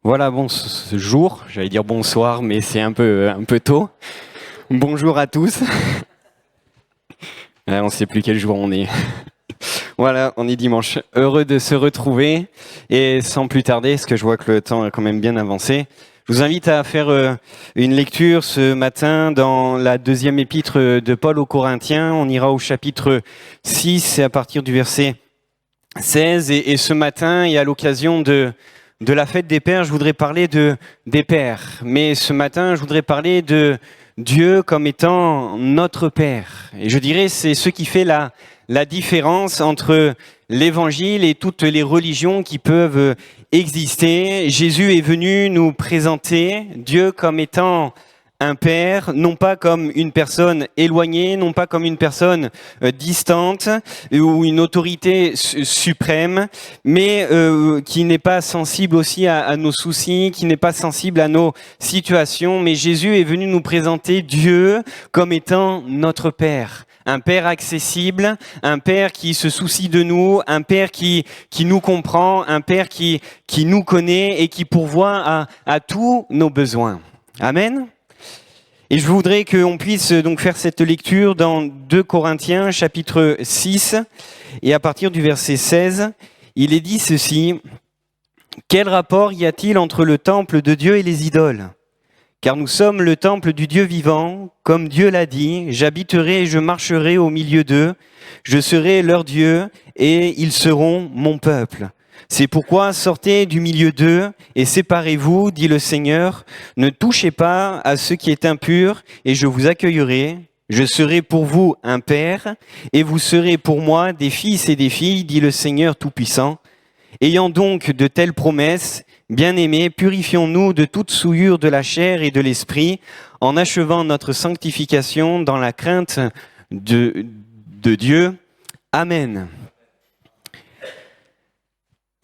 Voilà, bon, ce jour, j'allais dire bonsoir, mais c'est un peu tôt. Bonjour à tous. On ne sait plus quel jour on est. Voilà, on est dimanche. Heureux de se retrouver. Et sans plus tarder, parce que je vois que le temps a quand même bien avancé, je vous invite à faire une lecture ce matin dans la deuxième épître de Paul aux Corinthiens. On ira au chapitre 6 et à partir du verset 16. Et ce matin, et à l'occasion de la fête des pères, je voudrais parler des pères. Mais ce matin, je voudrais parler de Dieu comme étant notre Père. Et je dirais, c'est ce qui fait la différence entre l'évangile et toutes les religions qui peuvent exister. Jésus est venu nous présenter Dieu comme étant un père, non pas comme une personne éloignée, non pas comme une personne distante ou une autorité suprême, mais qui n'est pas sensible aussi à nos soucis, qui n'est pas sensible à nos situations. Mais Jésus est venu nous présenter Dieu comme étant notre Père. Un Père accessible, un Père qui se soucie de nous, un Père qui nous comprend, un Père qui nous connaît et qui pourvoit à tous nos besoins. Amen. Et je voudrais qu'on puisse donc faire cette lecture dans 2 Corinthiens chapitre 6 et à partir du verset 16, il est dit ceci: « Quel rapport y a-t-il entre le temple de Dieu et les idoles ? Car nous sommes le temple du Dieu vivant, comme Dieu l'a dit, j'habiterai et je marcherai au milieu d'eux, je serai leur Dieu et ils seront mon peuple. C'est pourquoi sortez du milieu d'eux et séparez-vous, dit le Seigneur. Ne touchez pas à ce qui est impur et je vous accueillerai. Je serai pour vous un père et vous serez pour moi des fils et des filles, dit le Seigneur Tout-Puissant. Ayant donc de telles promesses, bien-aimés, purifions-nous de toute souillure de la chair et de l'esprit, en achevant notre sanctification dans la crainte de Dieu. Amen. »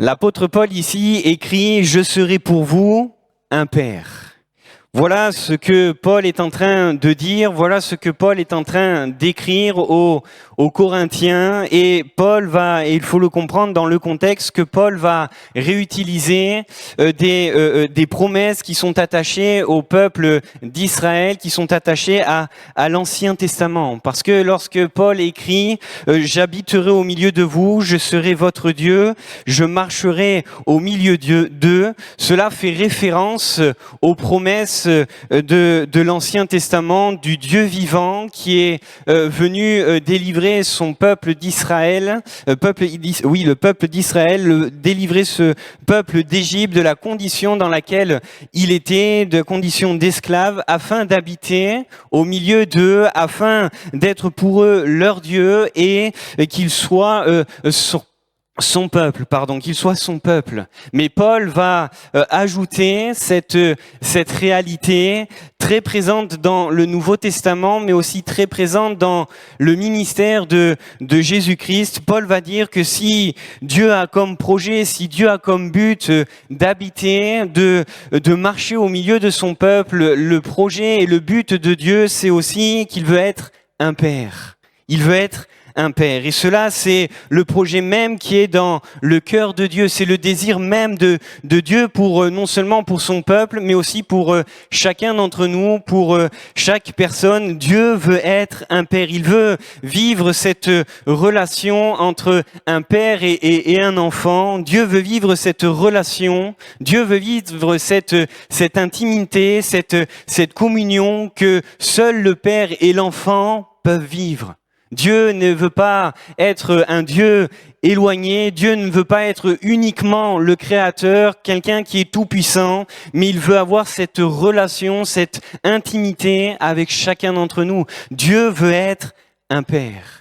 L'apôtre Paul ici écrit « Je serai pour vous un père ». Voilà ce que Paul est en train de dire, voilà ce que Paul est en train d'écrire aux Corinthiens. Et Paul va, et il faut le comprendre dans le contexte, que Paul va réutiliser des promesses qui sont attachées au peuple d'Israël, qui sont attachées à l'Ancien Testament. Parce que lorsque Paul écrit « J'habiterai au milieu de vous, je serai votre Dieu, je marcherai au milieu d'eux », cela fait référence aux promesses de l'Ancien Testament, du Dieu vivant qui est venu délivrer son peuple d'Israël, le peuple d'Israël, délivrer ce peuple d'Égypte de la condition dans laquelle il était, de condition d'esclave, afin d'habiter au milieu d'eux, afin d'être pour eux leur Dieu et qu'ils soient son peuple, qu'il soit son peuple. Mais Paul va ajouter cette réalité très présente dans le Nouveau Testament, mais aussi très présente dans le ministère de Jésus-Christ. Paul va dire que si Dieu a comme projet, si Dieu a comme but d'habiter, de marcher au milieu de son peuple, le projet et le but de Dieu, c'est aussi qu'il veut être un père. Il veut être un père. Et cela, c'est le projet même qui est dans le cœur de Dieu. C'est le désir même de Dieu pour non seulement pour son peuple, mais aussi pour chacun d'entre nous, pour chaque personne. Dieu veut être un père. Il veut vivre cette relation entre un père et un enfant. Dieu veut vivre cette relation. Dieu veut vivre cette intimité, cette communion que seul le père et l'enfant peuvent vivre. Dieu ne veut pas être un Dieu éloigné, Dieu ne veut pas être uniquement le Créateur, quelqu'un qui est tout-puissant, mais il veut avoir cette relation, cette intimité avec chacun d'entre nous. Dieu veut être un Père.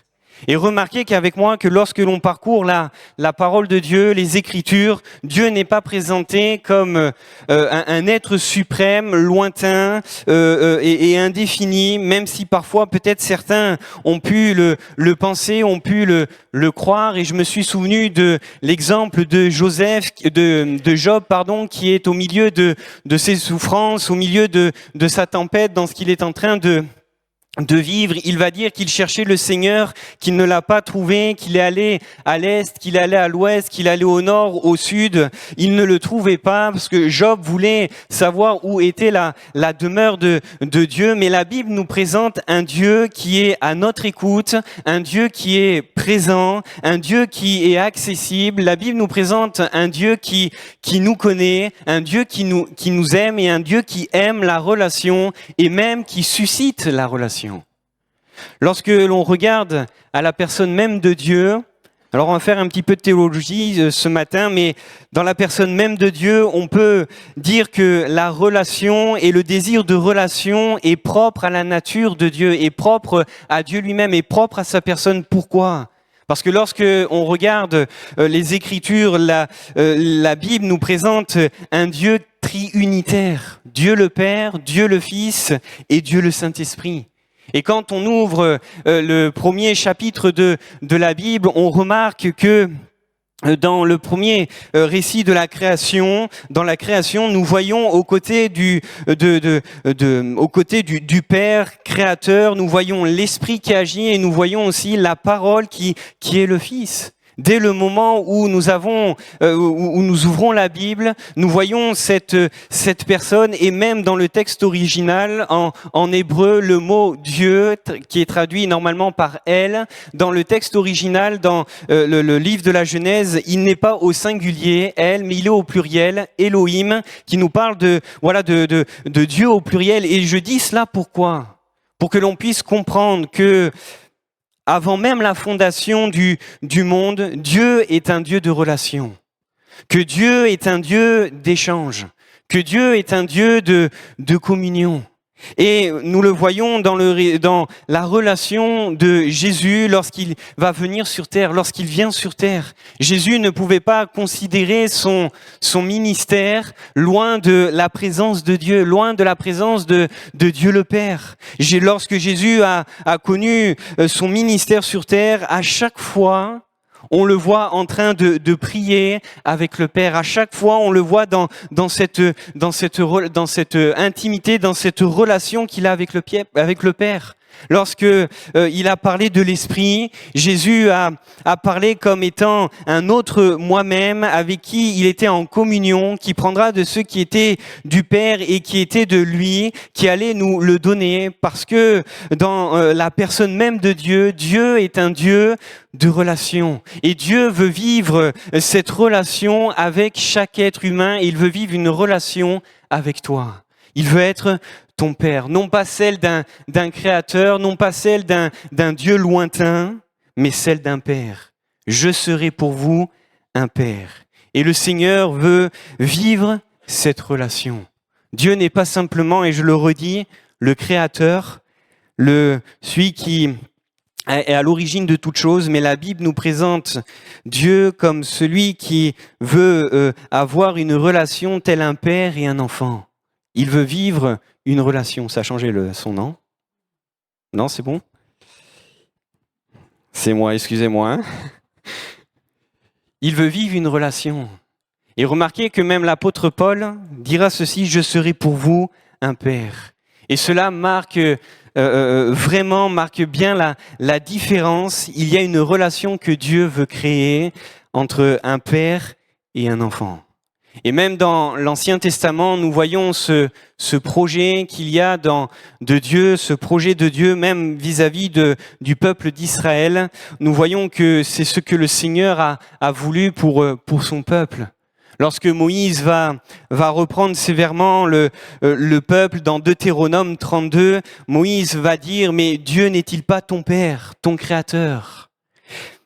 Et remarquez qu'avec moi, que lorsque l'on parcourt la parole de Dieu, les Écritures, Dieu n'est pas présenté comme un être suprême, lointain et indéfini, même si parfois peut-être certains ont pu le penser, ont pu le croire. Et je me suis souvenu de l'exemple de Job, qui est au milieu de ses souffrances, au milieu de sa tempête, dans ce qu'il est en train de de vivre. Il va dire qu'il cherchait le Seigneur, qu'il ne l'a pas trouvé, qu'il est allé à l'est, qu'il est allé à l'ouest, qu'il est allé au nord, au sud. Il ne le trouvait pas parce que Job voulait savoir où était la demeure de Dieu. Mais la Bible nous présente un Dieu qui est à notre écoute, un Dieu qui est présent, un Dieu qui est accessible. La Bible nous présente un Dieu qui nous connaît, un Dieu qui nous aime et un Dieu qui aime la relation et même qui suscite la relation. Lorsque l'on regarde à la personne même de Dieu, alors on va faire un petit peu de théologie ce matin, mais dans la personne même de Dieu, on peut dire que la relation et le désir de relation est propre à la nature de Dieu, est propre à Dieu lui-même, est propre à sa personne. Pourquoi ? Parce que lorsque on regarde les Écritures, la Bible nous présente un Dieu triunitaire, Dieu le Père, Dieu le Fils et Dieu le Saint-Esprit. Et quand on ouvre le premier chapitre de la Bible, on remarque que dans le premier récit de la création, dans la création, nous voyons aux côtés du Père créateur, nous voyons l'Esprit qui agit et nous voyons aussi la parole qui est le Fils. Dès le moment où nous ouvrons la Bible, nous voyons cette personne, et même dans le texte original, en hébreu, le mot Dieu, qui est traduit normalement par Elle, dans le texte original, dans le livre de la Genèse, il n'est pas au singulier, Elle, mais il est au pluriel, Elohim, qui nous parle de Dieu au pluriel. Et je dis cela pourquoi ? Pour que l'on puisse comprendre que avant même la fondation du monde, Dieu est un Dieu de relation, que Dieu est un Dieu d'échange, que Dieu est un Dieu de communion. Et nous le voyons dans la relation de Jésus lorsqu'il va venir sur terre, lorsqu'il vient sur terre. Jésus ne pouvait pas considérer son ministère loin de la présence de Dieu, loin de la présence de Dieu le Père. Lorsque Jésus a connu son ministère sur terre, à chaque fois, on le voit en train de prier avec le Père. À chaque fois, on le voit dans cette intimité, dans cette relation qu'il a avec le Père. Lorsque il a parlé de l'Esprit, Jésus a parlé comme étant un autre moi-même avec qui il était en communion, qui prendra de ceux qui étaient du Père et qui étaient de lui, qui allait nous le donner, parce que dans la personne même de Dieu, Dieu est un Dieu de relation. Et Dieu veut vivre cette relation avec chaque être humain, et il veut vivre une relation avec toi. Il veut être ton Père, non pas celle d'un créateur, non pas celle d'un Dieu lointain, mais celle d'un Père. Je serai pour vous un Père. Et le Seigneur veut vivre cette relation. Dieu n'est pas simplement, et je le redis, le Créateur, celui qui est à l'origine de toute chose, mais la Bible nous présente Dieu comme celui qui veut avoir une relation telle un père et un enfant. Il veut vivre une relation. Ça a changé son nom ? Non, c'est bon ? C'est moi, excusez-moi. Il veut vivre une relation. Et remarquez que même l'apôtre Paul dira ceci, « Je serai pour vous un père ». Et cela marque bien la différence. Il y a une relation que Dieu veut créer entre un père et un enfant. Et même dans l'Ancien Testament, nous voyons ce projet qu'il y a de Dieu, ce projet de Dieu même vis-à-vis du peuple d'Israël. Nous voyons que c'est ce que le Seigneur a voulu pour son peuple. Lorsque Moïse va reprendre sévèrement le peuple dans Deutéronome 32, Moïse va dire « Mais Dieu n'est-il pas ton Père, ton Créateur ?»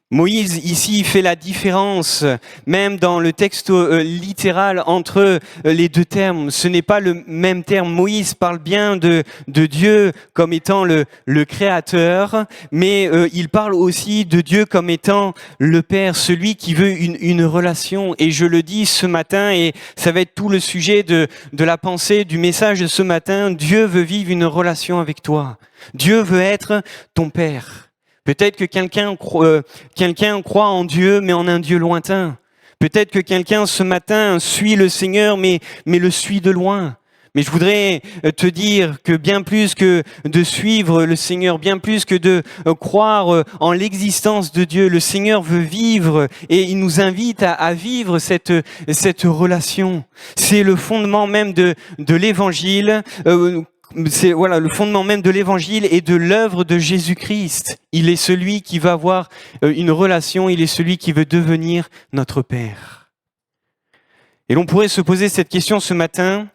Moïse, ici, fait la différence, même dans le texte littéral, entre les deux termes. Ce n'est pas le même terme. Moïse parle bien de Dieu comme étant le Créateur, mais il parle aussi de Dieu comme étant le Père, celui qui veut une relation. Et je le dis ce matin, et ça va être tout le sujet de la pensée, du message de ce matin, Dieu veut vivre une relation avec toi. Dieu veut être ton Père. Peut-être que quelqu'un croit en Dieu, mais en un Dieu lointain. Peut-être que quelqu'un ce matin suit le Seigneur, mais le suit de loin. Mais je voudrais te dire que bien plus que de suivre le Seigneur, bien plus que de croire en l'existence de Dieu, le Seigneur veut vivre et il nous invite à vivre cette relation. C'est le fondement même de l'Évangile. C'est le fondement même de l'Évangile et de l'œuvre de Jésus-Christ. Il est celui qui va avoir une relation, il est celui qui veut devenir notre Père. Et l'on pourrait se poser cette question ce matin.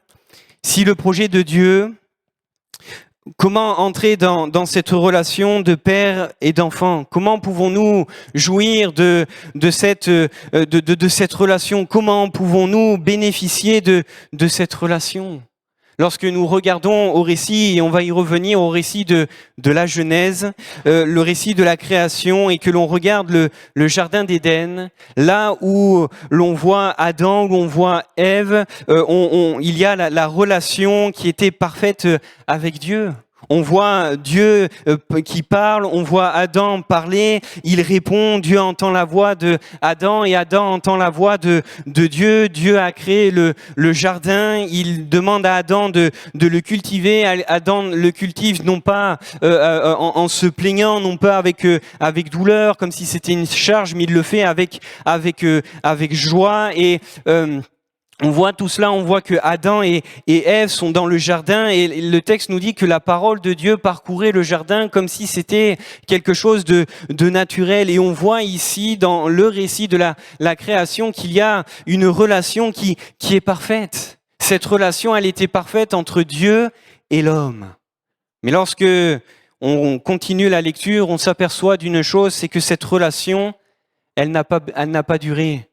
Si le projet de Dieu, comment entrer dans cette relation de père et d'enfant? Comment pouvons-nous jouir de cette relation? Comment pouvons-nous bénéficier de cette relation? Lorsque nous regardons au récit, et on va y revenir au récit de la Genèse, le récit de la création, et que l'on regarde le jardin d'Éden, là où l'on voit Adam, où on voit Ève, il y a la relation qui était parfaite avec Dieu. On voit Dieu qui parle, on voit Adam parler, il répond, Dieu entend la voix de Adam et Adam entend la voix de Dieu. Dieu a créé le jardin, il demande à Adam de le cultiver. Adam le cultive non pas en se plaignant, non pas avec douleur, comme si c'était une charge, mais il le fait avec joie et on voit tout cela, on voit que Adam et Ève sont dans le jardin et le texte nous dit que la parole de Dieu parcourait le jardin comme si c'était quelque chose de naturel. Et on voit ici dans le récit de la création qu'il y a une relation qui est parfaite. Cette relation, elle était parfaite entre Dieu et l'homme. Mais lorsque on continue la lecture, on s'aperçoit d'une chose, c'est que cette relation, elle n'a pas duré.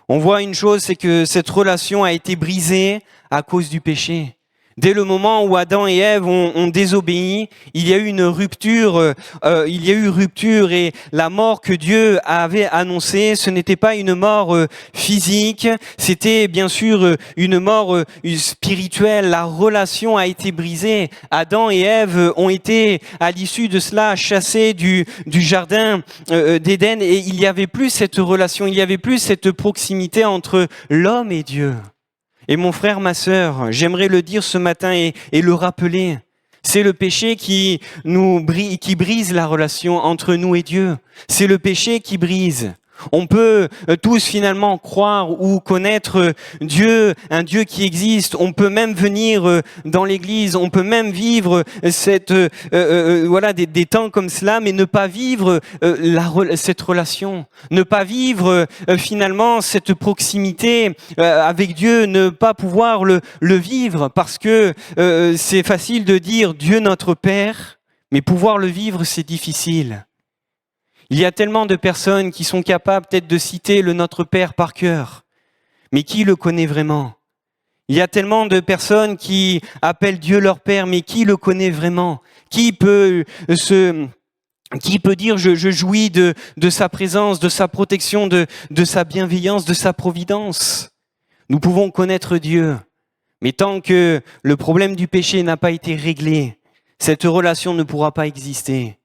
On voit une chose, c'est que cette relation a été brisée à cause du péché. Dès le moment où Adam et Ève ont désobéi, il y a eu une rupture, et la mort que Dieu avait annoncée, ce n'était pas une mort physique, c'était bien sûr une mort spirituelle. La relation a été brisée. Adam et Ève ont été, à l'issue de cela, chassés du jardin d'Éden et il n'y avait plus cette relation, il n'y avait plus cette proximité entre l'homme et Dieu. Et mon frère, ma sœur, j'aimerais le dire ce matin et le rappeler. C'est le péché qui brise la relation entre nous et Dieu. C'est le péché qui brise. On peut tous finalement croire ou connaître Dieu, un Dieu qui existe. On peut même venir dans l'église, on peut même vivre des temps comme cela, mais ne pas vivre cette relation, ne pas vivre finalement cette proximité avec Dieu, ne pas pouvoir le vivre, parce que c'est facile de dire Dieu notre Père, mais pouvoir le vivre c'est difficile. Il y a tellement de personnes qui sont capables peut-être de citer le Notre Père par cœur, mais qui le connaît vraiment? Il y a tellement de personnes qui appellent Dieu leur Père, mais qui le connaît vraiment? Qui peut dire je jouis de sa présence, de sa protection, de sa bienveillance, de sa providence? Nous pouvons connaître Dieu, mais tant que le problème du péché n'a pas été réglé, cette relation ne pourra pas exister.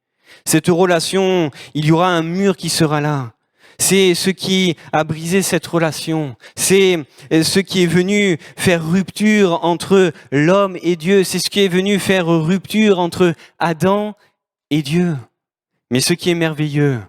Cette relation, il y aura un mur qui sera là. C'est ce qui a brisé cette relation. C'est ce qui est venu faire rupture entre l'homme et Dieu. C'est ce qui est venu faire rupture entre Adam et Dieu. Mais ce qui est merveilleux,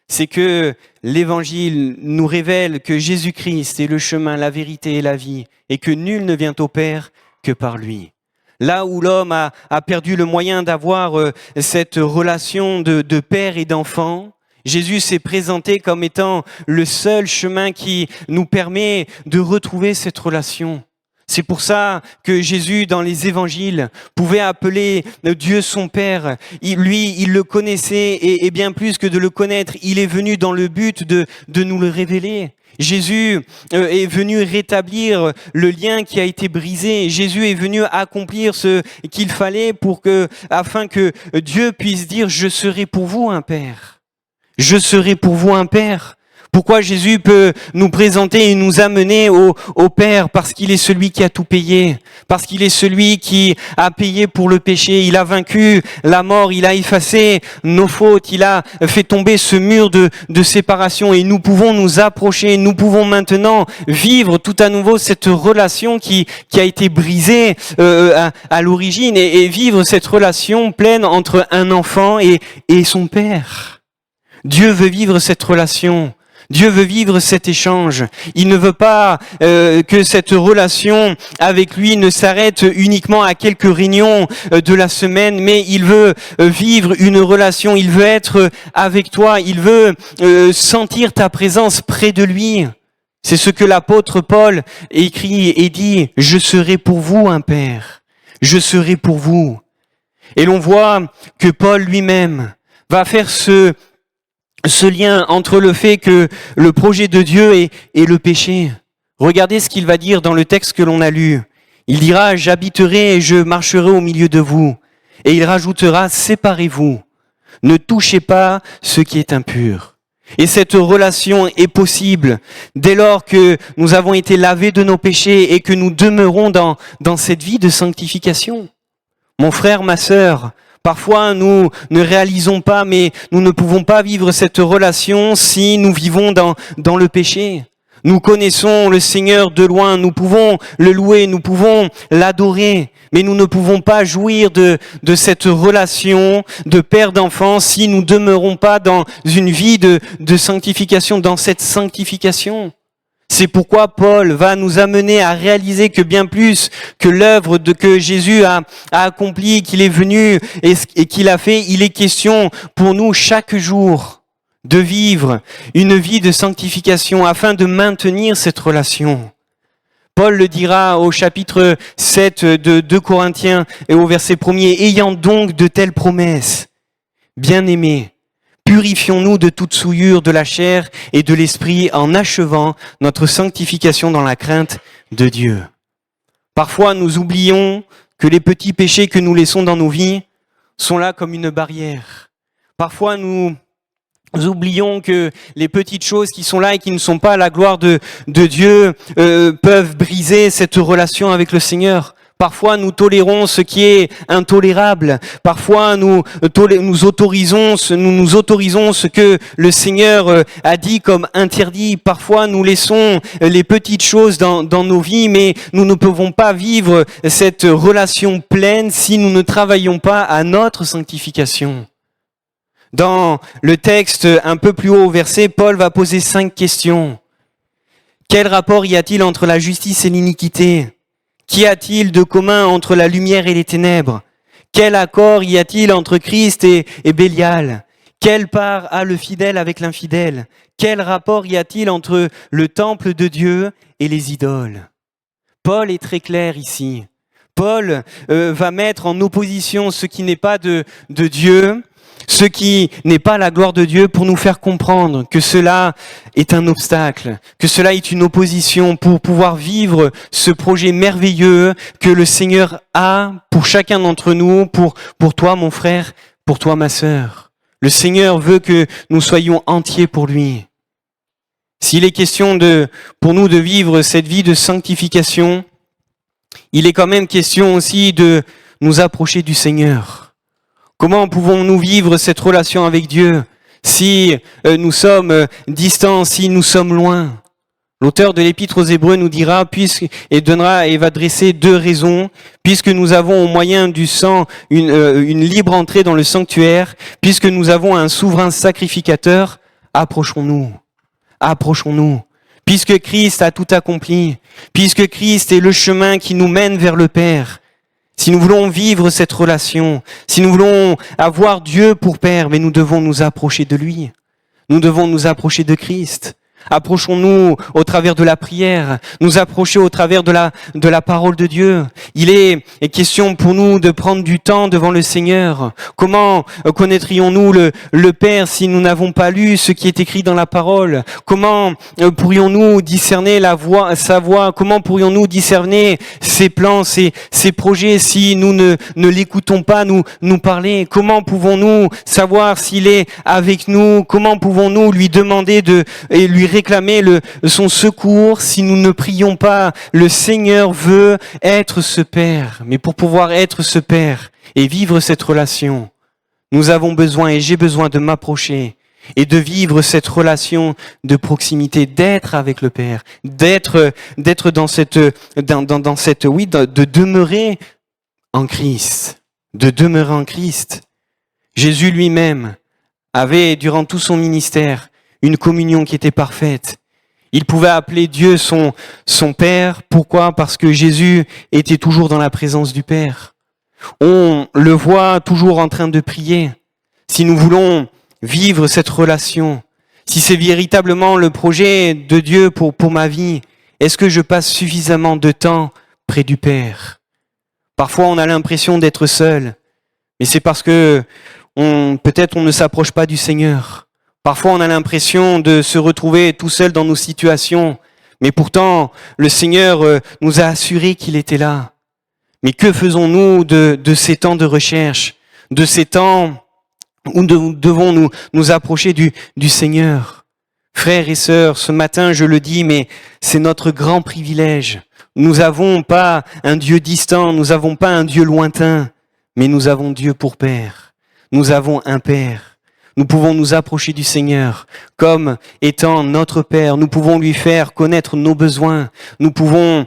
c'est que l'Évangile nous révèle que Jésus-Christ est le chemin, la vérité et la vie, et que nul ne vient au Père que par lui. Là où l'homme a perdu le moyen d'avoir cette relation de père et d'enfant, Jésus s'est présenté comme étant le seul chemin qui nous permet de retrouver cette relation. C'est pour ça que Jésus, dans les évangiles, pouvait appeler Dieu son Père. Il le connaissait et bien plus que de le connaître, il est venu dans le but de nous le révéler. Jésus est venu rétablir le lien qui a été brisé. Jésus est venu accomplir ce qu'il fallait afin que Dieu puisse dire « Je serai pour vous un Père ». Je serai pour vous un Père. Pourquoi Jésus peut nous présenter et nous amener au Père? Parce qu'il est celui qui a tout payé, parce qu'il est celui qui a payé pour le péché. Il a vaincu la mort, il a effacé nos fautes, il a fait tomber ce mur de séparation et nous pouvons nous approcher, nous pouvons maintenant vivre tout à nouveau cette relation qui a été brisée à l'origine et vivre cette relation pleine entre un enfant et son Père. Dieu veut vivre cette relation. Dieu veut vivre cet échange. Il ne veut pas que cette relation avec lui ne s'arrête uniquement à quelques réunions de la semaine, mais il veut vivre une relation. Il veut être avec toi. Il veut sentir ta présence près de lui. C'est ce que l'apôtre Paul écrit et dit, « Je serai pour vous un père. Je serai pour vous. » Et l'on voit que Paul lui-même va faire ce lien entre le fait que le projet de Dieu et le péché. Regardez ce qu'il va dire dans le texte que l'on a lu. Il dira « J'habiterai et je marcherai au milieu de vous. » Et il rajoutera « Séparez-vous. Ne touchez pas ce qui est impur. » Et cette relation est possible dès lors que nous avons été lavés de nos péchés et que nous demeurons dans cette vie de sanctification. Mon frère, ma sœur, parfois, nous ne réalisons pas, mais nous ne pouvons pas vivre cette relation si nous vivons dans le péché. Nous connaissons le Seigneur de loin, nous pouvons le louer, nous pouvons l'adorer, mais nous ne pouvons pas jouir de cette relation de père d'enfant si nous ne demeurons pas dans une vie de sanctification, dans cette sanctification. C'est pourquoi Paul va nous amener à réaliser que bien plus que l'œuvre que Jésus a accomplie, qu'il est venu et qu'il a fait, il est question pour nous chaque jour de vivre une vie de sanctification afin de maintenir cette relation. Paul le dira au chapitre 7 de 2 Corinthiens et au verset 1er, « Ayant donc de telles promesses, bien-aimés, purifions-nous de toute souillure de la chair et de l'esprit en achevant notre sanctification dans la crainte de Dieu. » Parfois, nous oublions que les petits péchés que nous laissons dans nos vies sont là comme une barrière. Parfois, nous oublions que les petites choses qui sont là et qui ne sont pas à la gloire de Dieu peuvent briser cette relation avec le Seigneur. Parfois, nous tolérons ce qui est intolérable. Parfois, nous autorisons ce que le Seigneur a dit comme interdit. Parfois, nous laissons les petites choses dans nos vies, mais nous ne pouvons pas vivre cette relation pleine si nous ne travaillons pas à notre sanctification. Dans le texte un peu plus haut au verset, Paul va poser 5 questions. Quel rapport y a-t-il entre la justice et l'iniquité ? Qu'y a-t-il de commun entre la lumière et les ténèbres? Quel accord y a-t-il entre Christ et Bélial? Quelle part a le fidèle avec l'infidèle? Quel rapport y a-t-il entre le temple de Dieu et les idoles? Paul est très clair ici. Paul va mettre en opposition ce qui n'est pas de Dieu, ce qui n'est pas la gloire de Dieu, pour nous faire comprendre que cela est un obstacle, que cela est une opposition pour pouvoir vivre ce projet merveilleux que le Seigneur a pour chacun d'entre nous, pour toi mon frère, pour toi ma sœur. Le Seigneur veut que nous soyons entiers pour lui. S'il est question pour nous de vivre cette vie de sanctification, il est quand même question aussi de nous approcher du Seigneur. Comment pouvons-nous vivre cette relation avec Dieu si nous sommes distants, si nous sommes loin? L'auteur de l'Épître aux Hébreux nous dira, et va dresser 2 raisons, puisque nous avons au moyen du sang une libre entrée dans le sanctuaire, puisque nous avons un souverain sacrificateur, approchons-nous. Puisque Christ a tout accompli, puisque Christ est le chemin qui nous mène vers le Père. Si nous voulons vivre cette relation, si nous voulons avoir Dieu pour Père, mais nous devons nous approcher de lui. Nous devons nous approcher de Christ. Approchons-nous au travers de la prière, nous approcher au travers de la parole de Dieu. Il est question pour nous de prendre du temps devant le Seigneur. Comment connaîtrions-nous le Père si nous n'avons pas lu ce qui est écrit dans la parole? Comment pourrions-nous discerner sa voix? Comment pourrions-nous discerner ses plans, ses projets si nous ne l'écoutons pas nous parler? Comment pouvons-nous savoir s'il est avec nous? Comment pouvons-nous lui demander et lui réclamer son secours si nous ne prions pas. Le Seigneur veut être ce Père. Mais pour pouvoir être ce Père et vivre cette relation, nous avons besoin, et j'ai besoin de m'approcher et de vivre cette relation de proximité, d'être avec le Père, d'être dans cette, de demeurer en Christ, de demeurer en Christ. Jésus lui-même avait, durant tout son ministère, une communion qui était parfaite. Il pouvait appeler Dieu son Père. Pourquoi? Parce que Jésus était toujours dans la présence du Père. On le voit toujours en train de prier. Si nous voulons vivre cette relation, si c'est véritablement le projet de Dieu pour ma vie, est-ce que je passe suffisamment de temps près du Père? Parfois, on a l'impression d'être seul, mais c'est parce que peut-être on ne s'approche pas du Seigneur. Parfois, on a l'impression de se retrouver tout seul dans nos situations, mais pourtant, le Seigneur nous a assuré qu'il était là. Mais que faisons-nous de ces temps de recherche, de ces temps où nous devons nous approcher du Seigneur? Frères et sœurs, ce matin, je le dis, mais c'est notre grand privilège. Nous n'avons pas un Dieu distant, nous n'avons pas un Dieu lointain, mais nous avons Dieu pour Père. Nous avons un Père. Nous pouvons nous approcher du Seigneur comme étant notre Père. Nous pouvons lui faire connaître nos besoins. Nous pouvons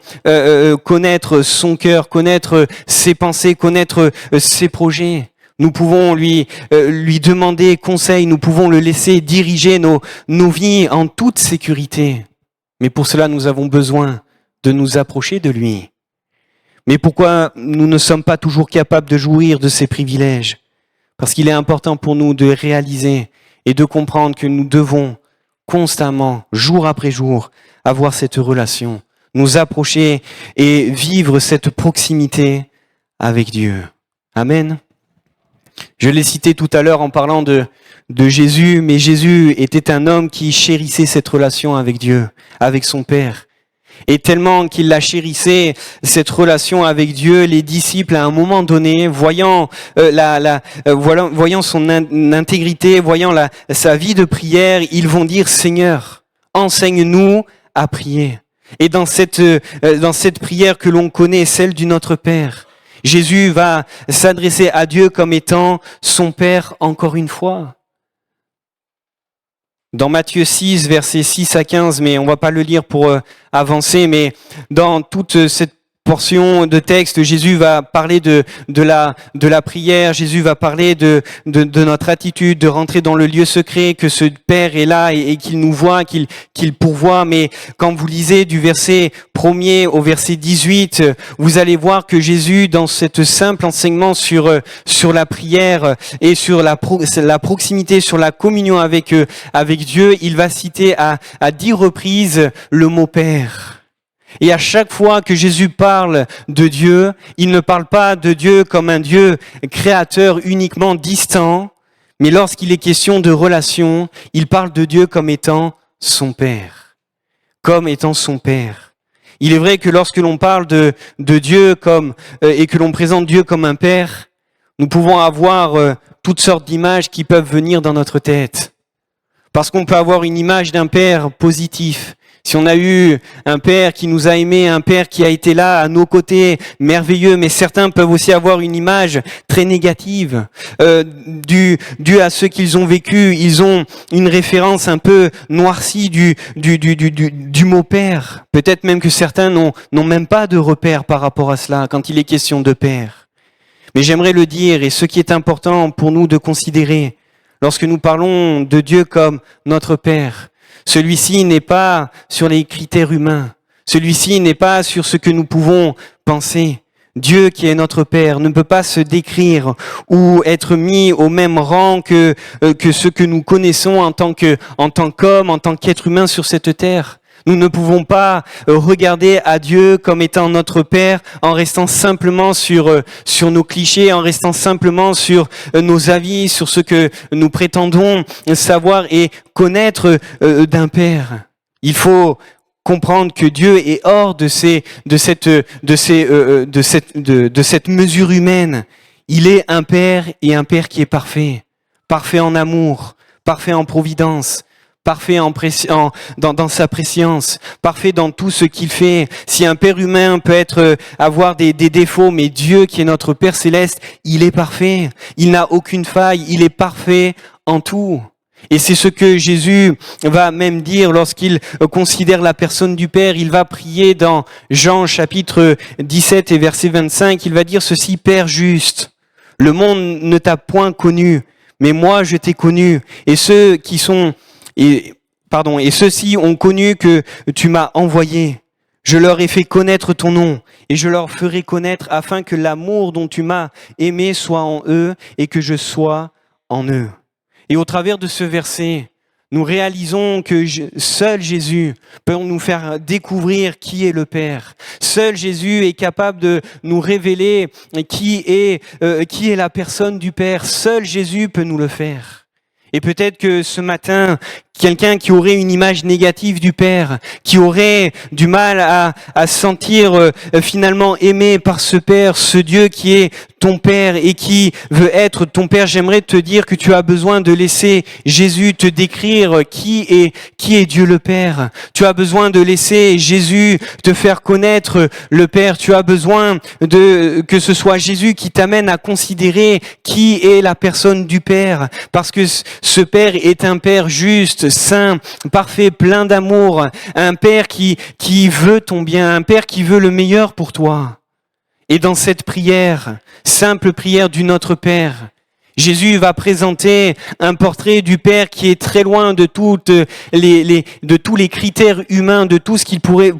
connaître son cœur, connaître ses pensées, connaître ses projets. Nous pouvons lui demander conseil. Nous pouvons le laisser diriger nos vies en toute sécurité. Mais pour cela, nous avons besoin de nous approcher de lui. Mais pourquoi nous ne sommes pas toujours capables de jouir de ces privilèges? Parce qu'il est important pour nous de réaliser et de comprendre que nous devons constamment, jour après jour, avoir cette relation, nous approcher et vivre cette proximité avec Dieu. Amen. Je l'ai cité tout à l'heure en parlant de Jésus, mais Jésus était un homme qui chérissait cette relation avec Dieu, avec son Père. Et tellement qu'il la chérissait, cette relation avec Dieu, les disciples, à un moment donné, voyant son intégrité, voyant sa vie de prière, ils vont dire, Seigneur, enseigne-nous à prier. Et dans cette prière que l'on connaît, celle du Notre Père, Jésus va s'adresser à Dieu comme étant son Père encore une fois. Dans Matthieu 6, versets 6 à 15, mais on va pas le lire pour avancer, mais dans toute cette portion de texte, Jésus va parler de la prière, Jésus va parler de notre attitude, de rentrer dans le lieu secret, que ce Père est là et qu'il nous voit, qu'il pourvoit. Mais quand vous lisez du verset 1er au verset 18, vous allez voir que Jésus, dans cet simple enseignement sur la prière et sur la proximité, sur la communion avec Dieu, il va citer à 10 reprises le mot Père. Et à chaque fois que Jésus parle de Dieu, il ne parle pas de Dieu comme un Dieu créateur uniquement distant, mais lorsqu'il est question de relation, il parle de Dieu comme étant son Père. Comme étant son Père. Il est vrai que lorsque l'on parle de Dieu et que l'on présente Dieu comme un Père, nous pouvons avoir toutes sortes d'images qui peuvent venir dans notre tête. Parce qu'on peut avoir une image d'un Père positif. Si on a eu un Père qui nous a aimés, un Père qui a été là à nos côtés, merveilleux, mais certains peuvent aussi avoir une image très négative. Dû à ce qu'ils ont vécu, ils ont une référence un peu noircie du mot Père. Peut-être même que certains n'ont même pas de repère par rapport à cela quand il est question de Père. Mais j'aimerais le dire, et ce qui est important pour nous de considérer, lorsque nous parlons de Dieu comme notre Père, celui-ci n'est pas sur les critères humains. Celui-ci n'est pas sur ce que nous pouvons penser. Dieu qui est notre Père ne peut pas se décrire ou être mis au même rang que ce que nous connaissons en tant qu'homme, en tant qu'être humain sur cette terre. Nous ne pouvons pas regarder à Dieu comme étant notre Père en restant simplement sur nos clichés, en restant simplement sur nos avis, sur ce que nous prétendons savoir et connaître d'un Père. Il faut comprendre que Dieu est hors de cette mesure humaine. Il est un Père et un Père qui est parfait. Parfait en amour, parfait en providence, parfait dans sa préscience, parfait dans tout ce qu'il fait. Si un père humain peut avoir des défauts, mais Dieu qui est notre Père céleste, il est parfait. Il n'a aucune faille, il est parfait en tout. Et c'est ce que Jésus va même dire lorsqu'il considère la personne du Père. Il va prier dans Jean chapitre 17 et verset 25. Il va dire ceci: Père juste, le monde ne t'a point connu, mais moi je t'ai connu. Et ceux-ci ont connu que tu m'as envoyé. Je leur ai fait connaître ton nom et je leur ferai connaître afin que l'amour dont tu m'as aimé soit en eux et que je sois en eux. Et au travers de ce verset, nous réalisons que seul Jésus peut nous faire découvrir qui est le Père. Seul Jésus est capable de nous révéler qui est la personne du Père. Seul Jésus peut nous le faire. Et peut-être que ce matin, quelqu'un qui aurait une image négative du Père, qui aurait du mal à se sentir finalement aimé par ce Père, ce Dieu qui est ton Père et qui veut être ton Père, j'aimerais te dire que tu as besoin de laisser Jésus te décrire qui est Dieu le Père. Tu as besoin de laisser Jésus te faire connaître le Père. Tu as besoin que ce soit Jésus qui t'amène à considérer qui est la personne du Père. Parce que ce Père est un Père juste, saint, parfait, plein d'amour. Un Père qui veut ton bien, un Père qui veut le meilleur pour toi. Et dans cette prière, simple prière du Notre Père, Jésus va présenter un portrait du Père qui est très loin de tous les critères humains, de tout ce qu'il pourrait,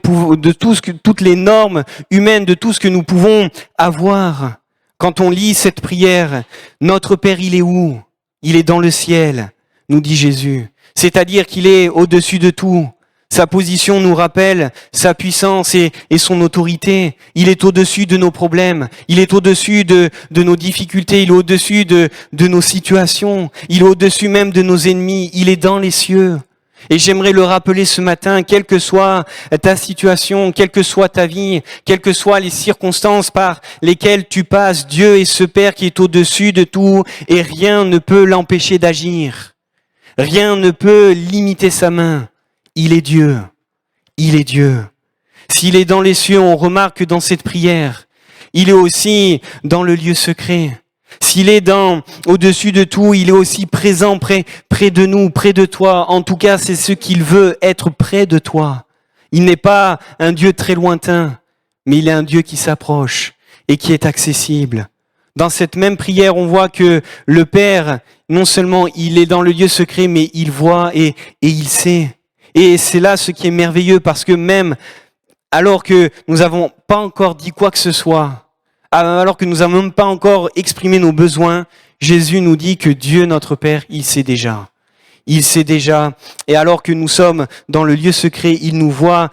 toutes les normes humaines, de tout ce que nous pouvons avoir. Quand on lit cette prière, notre Père, il est où? Il est dans le ciel, nous dit Jésus. C'est-à-dire qu'il est au-dessus de tout. Sa position nous rappelle sa puissance et son autorité. Il est au-dessus de nos problèmes. Il est au-dessus de nos difficultés. Il est au-dessus de nos situations. Il est au-dessus même de nos ennemis. Il est dans les cieux. Et j'aimerais le rappeler ce matin, quelle que soit ta situation, quelle que soit ta vie, quelles que soient les circonstances par lesquelles tu passes, Dieu est ce Père qui est au-dessus de tout et rien ne peut l'empêcher d'agir. Rien ne peut limiter sa main. Il est Dieu. Il est Dieu. S'il est dans les cieux, on remarque que dans cette prière, il est aussi dans le lieu secret. S'il est au-dessus de tout, il est aussi présent près de nous, près de toi. En tout cas, c'est ce qu'il veut, être près de toi. Il n'est pas un Dieu très lointain, mais il est un Dieu qui s'approche et qui est accessible. Dans cette même prière, on voit que le Père, non seulement il est dans le lieu secret, mais il voit et il sait. Et c'est là ce qui est merveilleux, parce que même alors que nous n'avons pas encore dit quoi que ce soit, alors que nous n'avons même pas encore exprimé nos besoins, Jésus nous dit que Dieu, notre Père, il sait déjà. Il sait déjà. Et alors que nous sommes dans le lieu secret, il nous voit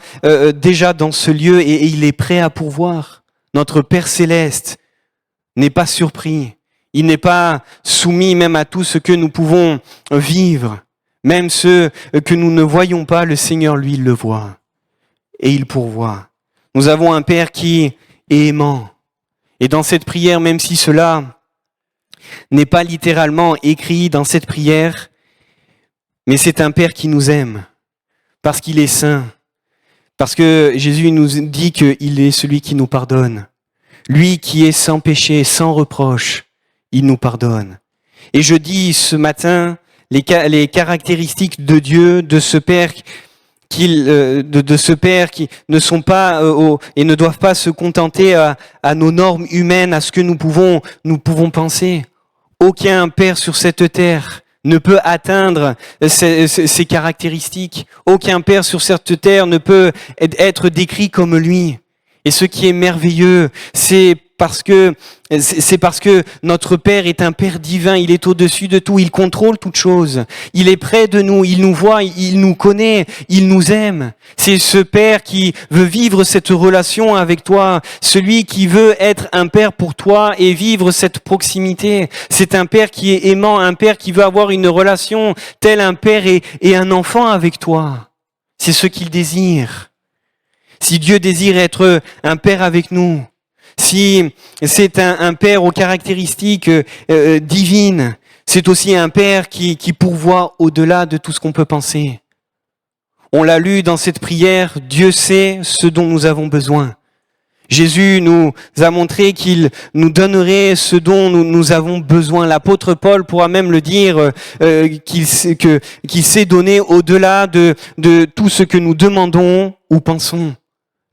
déjà dans ce lieu et il est prêt à pourvoir. Notre Père céleste n'est pas surpris. Il n'est pas soumis même à tout ce que nous pouvons vivre. Même ceux que nous ne voyons pas, le Seigneur, lui, il le voit. Et il pourvoit. Nous avons un Père qui est aimant. Et dans cette prière, même si cela n'est pas littéralement écrit dans cette prière, mais c'est un Père qui nous aime, parce qu'il est saint, parce que Jésus nous dit qu'il est celui qui nous pardonne. Lui qui est sans péché, sans reproche, il nous pardonne. Et je dis ce matin les caractéristiques de Dieu, de ce Père de ce Père qui ne sont pas et ne doivent pas se contenter à nos normes humaines, à ce que nous pouvons penser. Aucun Père sur cette terre ne peut atteindre ces caractéristiques. Aucun Père sur cette terre ne peut être décrit comme lui. Et ce qui est merveilleux, c'est parce que notre Père est un Père divin, il est au-dessus de tout, il contrôle toutes choses. Il est près de nous, il nous voit, il nous connaît, il nous aime. C'est ce Père qui veut vivre cette relation avec toi, celui qui veut être un Père pour toi et vivre cette proximité. C'est un Père qui est aimant, un Père qui veut avoir une relation tel un Père et un enfant avec toi. C'est ce qu'il désire. Si Dieu désire être un Père avec nous, si c'est un Père aux caractéristiques divines, C'est aussi un Père qui pourvoit au-delà de tout ce qu'on peut penser. On l'a lu dans cette prière, Dieu sait ce dont nous avons besoin. Jésus nous a montré qu'il nous donnerait ce dont nous avons besoin. L'apôtre Paul pourra même le dire, qu'il sait donner au-delà de tout ce que nous demandons ou pensons.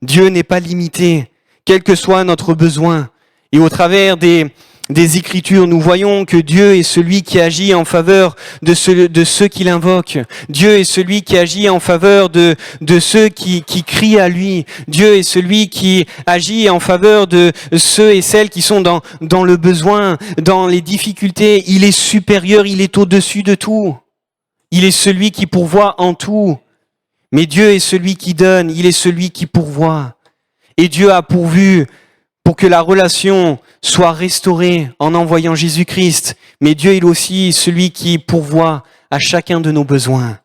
Dieu n'est pas limité, quel que soit notre besoin. Et au travers des Écritures, nous voyons que Dieu est celui qui agit en faveur de ceux qui l'invoquent. Dieu est celui qui agit en faveur de ceux qui crient à lui. Dieu est celui qui agit en faveur de ceux et celles qui sont dans le besoin, dans les difficultés. Il est supérieur, il est au-dessus de tout. Il est celui qui pourvoit en tout. Mais Dieu est celui qui donne, il est celui qui pourvoit. Et Dieu a pourvu pour que la relation soit restaurée en envoyant Jésus-Christ. Mais Dieu est aussi celui qui pourvoit à chacun de nos besoins.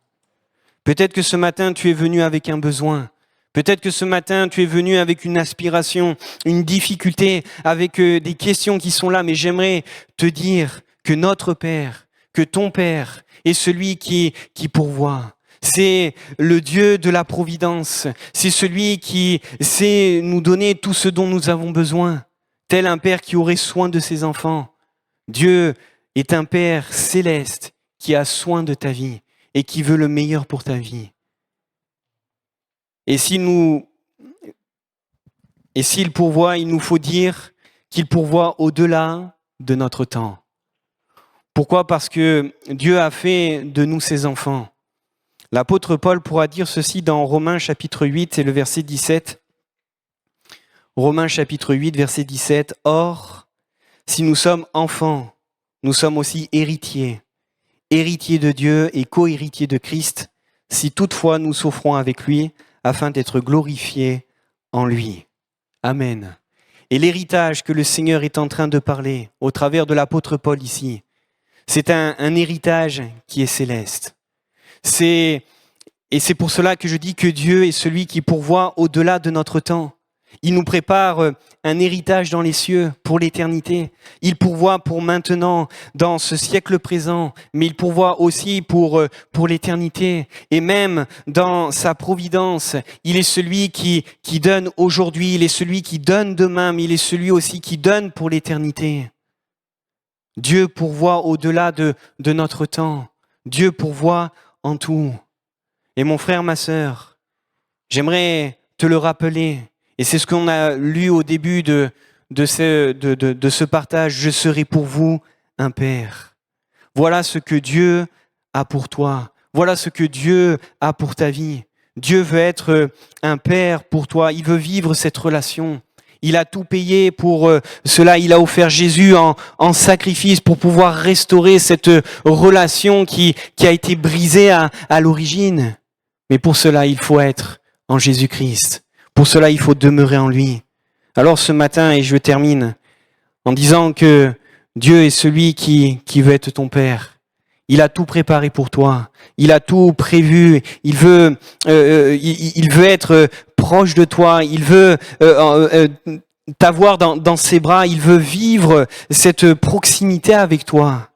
Peut-être que ce matin, tu es venu avec un besoin. Peut-être que ce matin, tu es venu avec une aspiration, une difficulté, avec des questions qui sont là. Mais j'aimerais te dire que notre Père, que ton Père est celui qui pourvoit. C'est le Dieu de la providence. C'est celui qui sait nous donner tout ce dont nous avons besoin. Tel un Père qui aurait soin de ses enfants. Dieu est un Père céleste qui a soin de ta vie et qui veut le meilleur pour ta vie. Et s'il pourvoit, il nous faut dire qu'il pourvoit au-delà de notre temps. Pourquoi ? Parce que Dieu a fait de nous ses enfants. L'apôtre Paul pourra dire ceci dans Romains chapitre 8 et le verset 17. Romains chapitre 8, verset 17. « Or, si nous sommes enfants, nous sommes aussi héritiers, héritiers de Dieu et co-héritiers de Christ, si toutefois nous souffrons avec lui, afin d'être glorifiés en lui. » Amen. Et l'héritage que le Seigneur est en train de parler au travers de l'apôtre Paul ici, c'est un héritage qui est céleste. Et c'est pour cela que je dis que Dieu est celui qui pourvoit au-delà de notre temps. Il nous prépare un héritage dans les cieux pour l'éternité. Il pourvoit pour maintenant, dans ce siècle présent, mais il pourvoit aussi pour l'éternité. Et même dans sa providence, il est celui qui donne aujourd'hui, il est celui qui donne demain, mais il est celui aussi qui donne pour l'éternité. Dieu pourvoit au-delà de notre temps. Dieu pourvoit en tout. Et mon frère, ma sœur, j'aimerais te le rappeler, et c'est ce qu'on a lu au début de ce partage, « Je serai pour vous un Père ». Voilà ce que Dieu a pour toi. Voilà ce que Dieu a pour ta vie. Dieu veut être un Père pour toi. Il veut vivre cette relation. Il a tout payé pour cela. Il a offert Jésus en sacrifice pour pouvoir restaurer cette relation qui a été brisée à l'origine. Mais pour cela, il faut être en Jésus-Christ. Pour cela, il faut demeurer en lui. Alors ce matin, et je termine en disant que Dieu est celui qui veut être ton Père. Il a tout préparé pour toi. Il a tout prévu. Il veut être proche de toi. Il veut t'avoir dans ses bras. Il veut vivre cette proximité avec toi.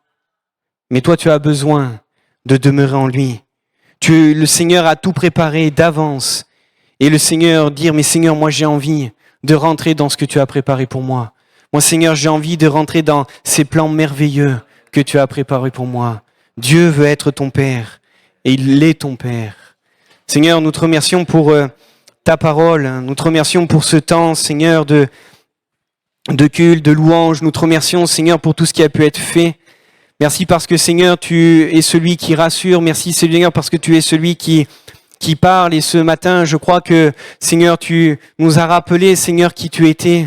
Mais toi, tu as besoin de demeurer en lui. Le Seigneur a tout préparé d'avance. Et le Seigneur dire, mais Seigneur, moi j'ai envie de rentrer dans ce que tu as préparé pour moi. Moi Seigneur, j'ai envie de rentrer dans ces plans merveilleux que tu as préparés pour moi. Dieu veut être ton Père et il est ton Père. Seigneur, nous te remercions pour ta parole. Nous te remercions pour ce temps, Seigneur, de culte, de louange. Nous te remercions, Seigneur, pour tout ce qui a pu être fait. Merci parce que, Seigneur, tu es celui qui rassure. Merci, Seigneur, parce que tu es celui qui parle. Et ce matin, je crois que, Seigneur, tu nous as rappelé, Seigneur, qui tu étais.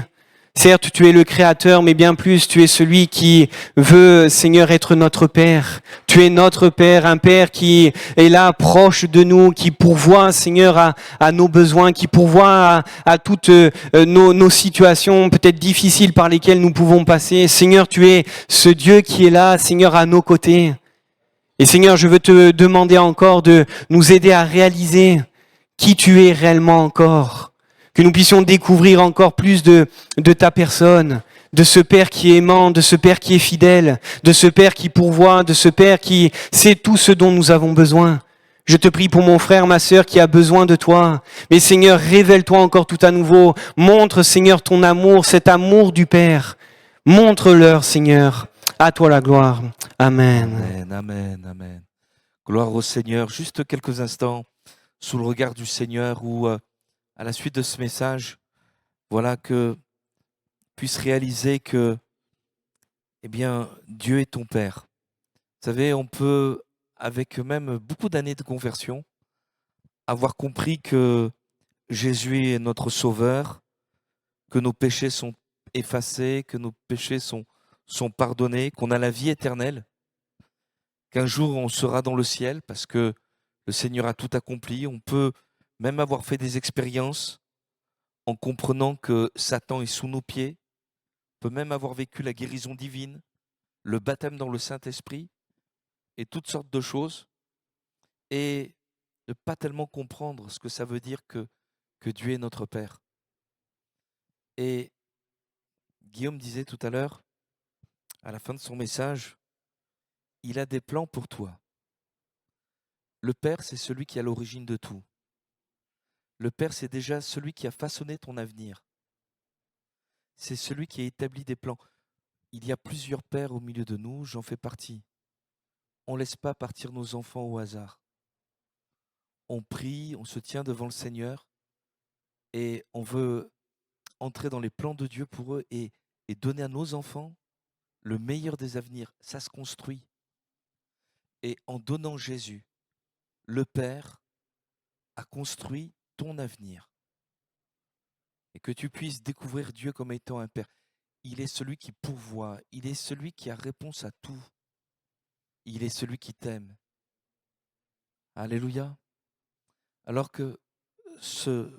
Certes, tu es le Créateur, mais bien plus, tu es celui qui veut, Seigneur, être notre Père. Tu es notre Père, un Père qui est là, proche de nous, qui pourvoit, Seigneur, à nos besoins, qui pourvoit à toutes nos situations peut-être difficiles par lesquelles nous pouvons passer. Seigneur, tu es ce Dieu qui est là, Seigneur, à nos côtés. Et Seigneur, je veux te demander encore de nous aider à réaliser qui tu es réellement encore. Que nous puissions découvrir encore plus de ta personne. de ce Père qui est aimant, de ce Père qui est fidèle, de ce Père qui pourvoit, de ce Père qui sait tout ce dont nous avons besoin. Je te prie pour mon frère, ma sœur qui a besoin de toi. Mais Seigneur, révèle-toi encore tout à nouveau. Montre, Seigneur, ton amour, cet amour du Père. Montre-leur, Seigneur. À toi la gloire. Amen. Amen, amen, amen. Gloire au Seigneur. Juste quelques instants sous le regard du Seigneur où, à la suite de ce message, voilà, que puisse réaliser que, eh bien, Dieu est ton Père. Vous savez, on peut, avec même beaucoup d'années de conversion, avoir compris que Jésus est notre Sauveur, que nos péchés sont effacés, que nos péchés sont pardonnés, qu'on a la vie éternelle, qu'un jour on sera dans le ciel parce que le Seigneur a tout accompli. On peut même avoir fait des expériences en comprenant que Satan est sous nos pieds. On peut même avoir vécu la guérison divine, le baptême dans le Saint-Esprit et toutes sortes de choses et ne pas tellement comprendre ce que ça veut dire que Dieu est notre Père. Et Guillaume disait tout à l'heure, à la fin de son message, il a des plans pour toi. Le Père, c'est celui qui est à l'origine de tout. Le Père, c'est déjà celui qui a façonné ton avenir. C'est celui qui a établi des plans. Il y a plusieurs pères au milieu de nous, j'en fais partie. On ne laisse pas partir nos enfants au hasard. On prie, on se tient devant le Seigneur et on veut entrer dans les plans de Dieu pour eux et donner à nos enfants le meilleur des avenirs. Ça se construit. Et en donnant Jésus, le Père a construit ton avenir. Et que tu puisses découvrir Dieu comme étant un Père. Il est celui qui pourvoit, il est celui qui a réponse à tout. Il est celui qui t'aime. Alléluia. Alors que ce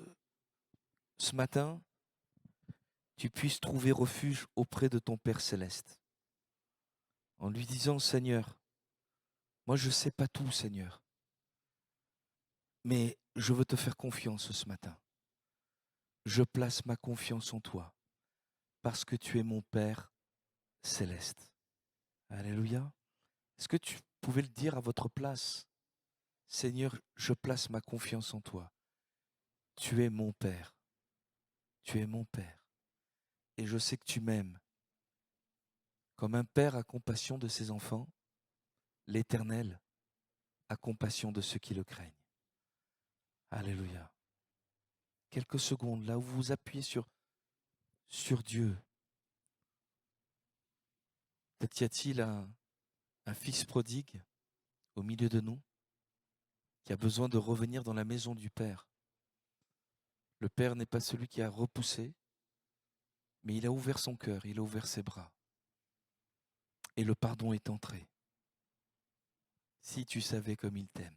matin, tu puisses trouver refuge auprès de ton Père céleste. En lui disant, Seigneur, moi je ne sais pas tout, Seigneur, mais je veux te faire confiance ce matin. Je place ma confiance en toi, parce que tu es mon Père céleste. Alléluia. Est-ce que tu pouvais le dire à votre place? Seigneur, je place ma confiance en toi. Tu es mon Père. Tu es mon Père. Et je sais que tu m'aimes. Comme un père a compassion de ses enfants, l'Éternel a compassion de ceux qui le craignent. Alléluia. Quelques secondes, là où vous vous appuyez sur Dieu. Peut-être y a-t-il un fils prodigue au milieu de nous qui a besoin de revenir dans la maison du Père. Le Père n'est pas celui qui a repoussé, mais il a ouvert son cœur, il a ouvert ses bras. Et le pardon est entré. Si tu savais comme il t'aime,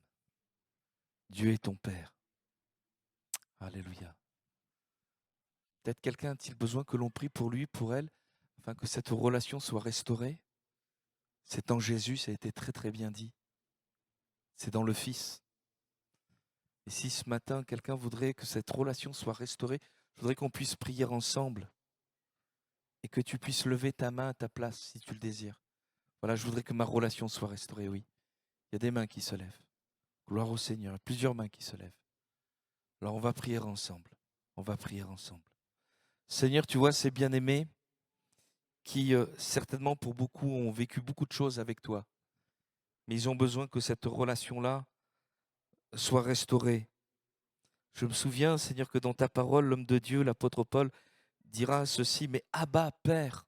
Dieu est ton Père. Alléluia. Peut-être quelqu'un a-t-il besoin que l'on prie pour lui, pour elle, afin que cette relation soit restaurée? C'est en Jésus, ça a été très très bien dit. C'est dans le Fils. Et si ce matin, quelqu'un voudrait que cette relation soit restaurée, je voudrais qu'on puisse prier ensemble et que tu puisses lever ta main à ta place si tu le désires. Voilà, je voudrais que ma relation soit restaurée, oui. Il y a des mains qui se lèvent. Gloire au Seigneur, il y a plusieurs mains qui se lèvent. Alors on va prier ensemble. On va prier ensemble. Seigneur, tu vois ces bien-aimés qui, certainement pour beaucoup, ont vécu beaucoup de choses avec toi. Mais ils ont besoin que cette relation-là soit restaurée. Je me souviens, Seigneur, que dans ta parole, l'homme de Dieu, l'apôtre Paul, dira ceci, mais Abba, Père.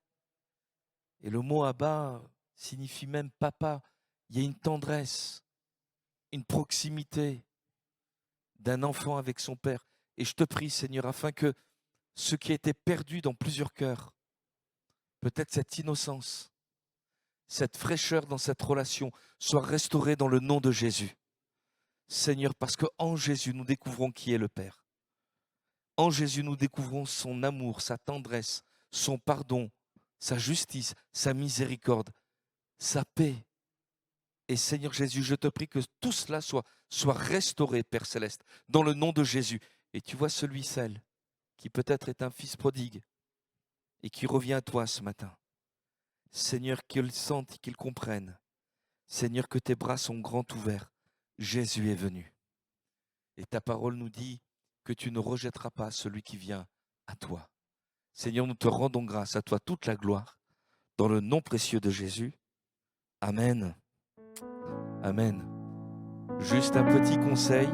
Et le mot Abba signifie même papa. Il y a une tendresse, une proximité d'un enfant avec son père. Et je te prie, Seigneur, afin que ce qui était perdu dans plusieurs cœurs, peut-être cette innocence, cette fraîcheur dans cette relation, soit restaurée dans le nom de Jésus. Seigneur, parce qu'en Jésus, nous découvrons qui est le Père. En Jésus, nous découvrons son amour, sa tendresse, son pardon, sa justice, sa miséricorde, sa paix. Et Seigneur Jésus, je te prie que tout cela soit restauré, Père Céleste, dans le nom de Jésus. Et tu vois celui, celle, qui peut-être est un fils prodigue, et qui revient à toi ce matin. Seigneur, qu'ils sentent et qu'ils comprennent. Seigneur, que tes bras sont grands ouverts. Jésus est venu. Et ta parole nous dit que tu ne rejetteras pas celui qui vient à toi. Seigneur, nous te rendons grâce, à toi toute la gloire, dans le nom précieux de Jésus. Amen. Amen. Juste un petit conseil.